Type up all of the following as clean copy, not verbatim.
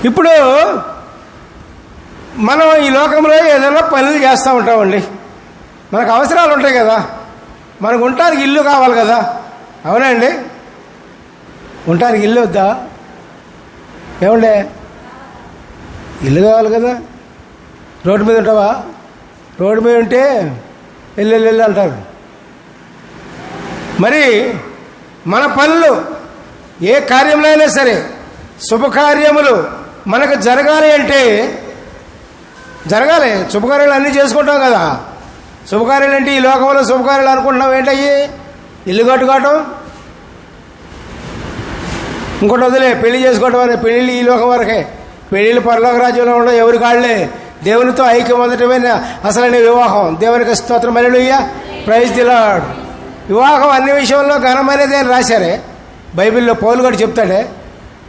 ఇప్పుడు మనం ఈ లోకంలో ఏదైనా పనులు చేస్తూ ఉంటామండి. మనకు అవసరాలు ఉంటాయి కదా, మనకు ఉండటానికి ఇల్లు కావాలి కదా, అవునా అండి? ఉండటానికి ఇల్లు వద్దా? ఏమండే, ఇల్లు కావాలి కదా. రోడ్డు మీద ఉంటావా? రోడ్డు మీద ఉంటే వెళ్ళు అంటారు. మరి మన పనులు ఏ కార్యంలో అయినా సరే, శుభకార్యములు మనకు జరగాలి అంటే జరగాలి. శుభకార్యాలు అన్నీ చేసుకుంటాం కదా. శుభకార్యాలు అంటే ఈ లోకంలో శుభకార్యాలు అనుకుంటున్నాం ఏంటయ్యి? ఇల్లు కట్టుకోవటం, ఇంకోటి వదిలే పెళ్లి చేసుకోవటం అనే పెళ్ళిళ్ళు ఈ లోకం వరకే. పెళ్ళిళ్ళు పరలోక రాజ్యంలో ఉండవు, ఎవరి కాళ్ళే. దేవునితో ఐక్యం మొదటమైన అసలైన వివాహం. దేవునికి స్తోత్రం, హల్లెలూయా, ప్రైజ్ ది లార్డ్. వివాహం అన్ని విషయంలో ఘనమైనది అని రాశారే బైబిల్లో. పౌలు గారు చెప్తాడే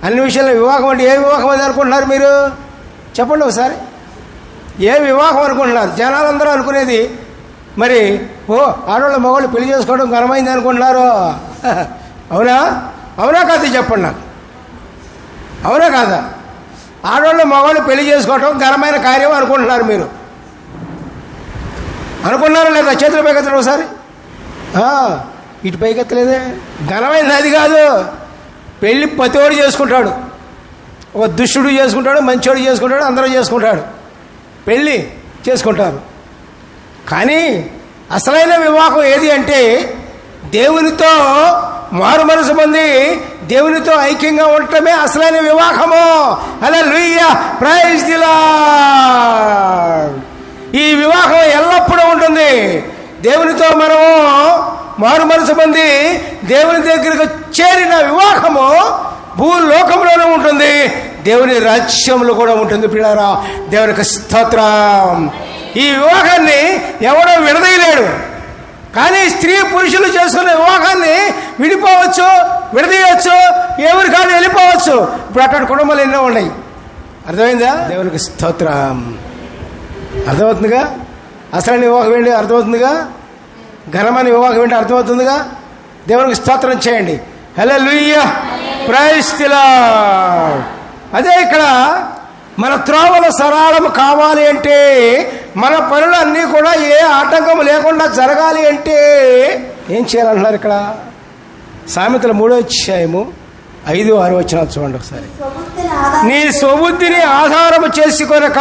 అన్ని విషయాల్లో వివాహం అంటే ఏ వివాహం అని అనుకుంటున్నారు మీరు? చెప్పండి ఒకసారి. ఏ వివాహం అనుకుంటున్నారు? జనాలందరూ అనుకునేది మరి ఆడవాళ్ళు మగవాళ్ళు పెళ్లి చేసుకోవడం ఘనమైంది అనుకుంటున్నారు. అవునా? అవునా కాదు? చెప్పండి నాకు, అవునా కాదా? ఆడవాళ్ళు మగవాళ్ళు పెళ్లి చేసుకోవటం ఘనమైన కార్యం అనుకుంటున్నారు మీరు. అనుకున్నారా లేదా? చేతులు పైకెత్తలేదు ఒకసారి. ఇటు పైకెత్తలేదే. ఘనమైనది అది కాదు. పెళ్ళి ప్రతివాడు చేసుకుంటాడు. ఒక దుష్టుడు చేసుకుంటాడు, మంచోడు చేసుకుంటాడు, అందరూ చేసుకుంటాడు, పెళ్ళి చేసుకుంటారు. కానీ అసలైన వివాహం ఏది అంటే దేవునితో మారు మనసు పొంది దేవునితో ఐక్యంగా ఉండటమే అసలైన వివాహము. హల్లెలూయా, ప్రైజ్ ది లార్డ్. ఈ వివాహం ఎల్లప్పుడూ ఉంటుంది. దేవునితో మనము మారు మనసు పొంది దేవుని దగ్గరకు చేరిన వివాహము భూలోకంలోనే ఉంటుంది, దేవుని రాజ్యంలో కూడా ఉంటుంది. పిల్లారా, దేవునికి స్తోత్రం. ఈ వివాహాన్ని ఎవడో విడదీయలేడు. కానీ స్త్రీ పురుషులు చేసుకునే వివాహాన్ని విడిపోవచ్చు, విడదీయవచ్చు, ఎవరి కాదు వెళ్ళిపోవచ్చు. ఇప్పుడు అటువంటి కుటుంబాలు ఎన్నో ఉన్నాయి. అర్థమైందా? దేవునికి స్తోత్రం. అర్థమవుతుందిగా? అసలైన వివాహం ఏంటి అర్థమవుతుందిగా? ఘనమైన వివాహం ఏంటి అర్థమవుతుందిగా? దేవునికి స్తోత్రం చేయండి. హల్లెలూయా, ప్రైజ్ ది లార్డ్. అదే ఇక్కడ మన త్రోవలు సరళము కావాలి అంటే, మన పనులు అన్నీ కూడా ఏ ఆటంకం లేకుండా జరగాలి అంటే ఏం చేయాలంటున్నారు ఇక్కడ? సామెతల 3వ అధ్యాయము 5-6 వచనాలు చూడండి ఒకసారి. నీ స్వబుద్ధిని ఆధారము చేసుకొనక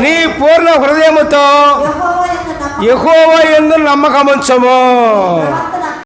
నీ పూర్ణ హృదయముతో యెహోవా యందు నమ్మకముంచము.